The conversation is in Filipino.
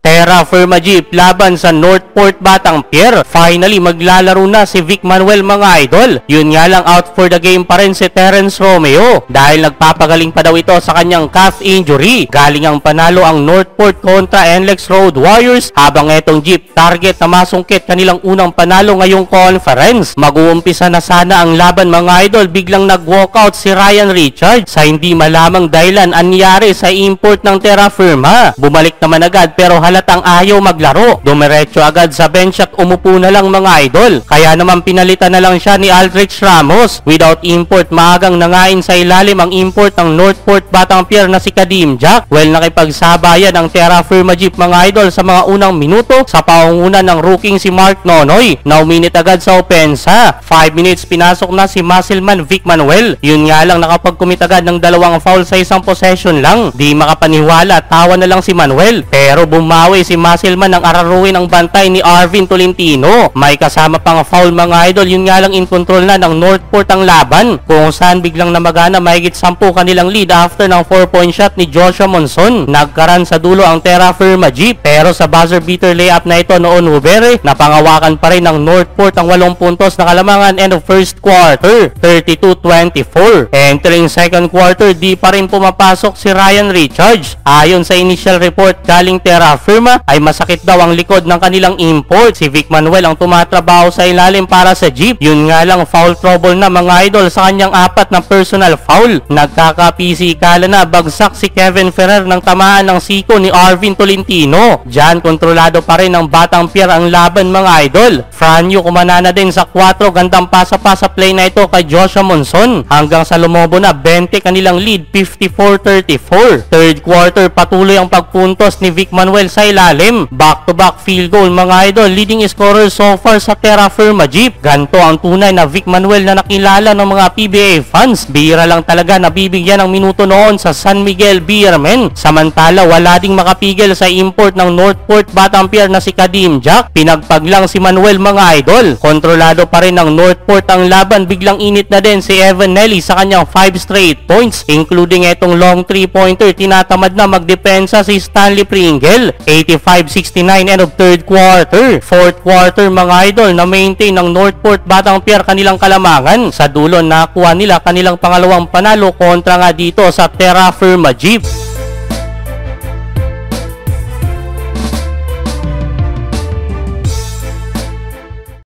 Terra Firma Jeep laban sa Northport Batangpier. Finally, maglalaro na si Vic Manuel mga idol. Yun nga lang, out for the game pa rin si Terence Romeo dahil nagpapagaling pa daw ito sa kanyang calf injury. Galing ang panalo ang Northport kontra NLEX Road Warriors, habang etong Jeep target na masungkit kanilang unang panalo ngayong conference. Mag-uumpisa na sana ang laban mga idol, biglang nag-walkout si Ryan Richards sa hindi malamang dahilan anyari sa import ng Terra Firma. Bumalik naman agad pero halatang ayaw maglaro. Dumiretso agad sa bench at umupo na lang mga idol. Kaya naman pinalitan na lang siya ni Aldrich Ramos. Without import, maagang nangain sa ilalim ang import ng Northport Batangpier na si Kadim Jack. Well, nakipagsabayan ang Terra Firma Jeep mga idol sa mga unang minuto sa paungunan ng rookie si Mark Nonoy. Now minute agad sa opensa. 5 minutes pinasok na si Muscleman Vic Manuel. Yun nga lang, nakapag-commit agad ng dalawang foul sa isang possession lang. Di makapaniwala, tawa na lang si Manuel. Pero bumawi si Muscleman nang araruin ang bantay ni Arvin Tolentino. May kasama pang foul mga idol. Yun nga lang, in control na ng Northport ang laban, kung saan biglang namagana mahigit 10 kanilang lead after ng 4-point shot ni Joshua Monson. Nagkaran sa dulo ang Terra Firma Jeep, pero sa buzzer beater layup na ito noon Hubere, napangawakan pa rin ng Northport ang 8 puntos na kalamangan end of first quarter, 32-24. Entering second quarter, di pa rin pumapasok si Ryan Richards. Ayon sa initial report galing Terra Firma, ay masakit daw ang likod ng kanilang import. Si Vic Manuel ang tumatrabaho sa ilalim para sa Jeep. Yun nga lang, foul trouble na mga idol sa kanyang 4 na personal foul. Nagkakapisikala na, bagsak si Kevin Ferrer ng tamaan ng siko ni Arvin Tolentino. Diyan, kontrolado pa rin ng Batangpier ang laban mga idol. Franyo kumanana din sa 4, gandang pasa-pasa play na ito kay Joshua Monson hanggang sa lumobo na 20 kanilang lead, 54-34. Third quarter, patuloy ang pagpuntos ni Vic Manuel sa ilalim. Back-to-back field goal mga idol, leading scorer so far sa Terra Firma Jeep. Ganto ang tunay na Vic Manuel na nakilala ng mga PBA fans. Bihira lang talaga nabibigyan ng minuto noon sa San Miguel Beermen. Samantala, wala ding makapigil sa import ng Northport Batangpier na si Kadim Jack. Pinagpag lang si Manuel mga idol. Kontrolado pa rin ng Northport ang laban. Biglang init na din si Evan Nelly sa kanyang 5 straight points, including etong long 3-pointer. Tinatamad na magdepensa si Stanley Pringle. 85-69 end of third quarter. Fourth quarter mga idol, na maintain ng Northport Batangpier kanilang kalamangan. Sa dulo, nakuha nila kanilang pangalawang panalo kontra nga dito sa Terra Firma Jeep.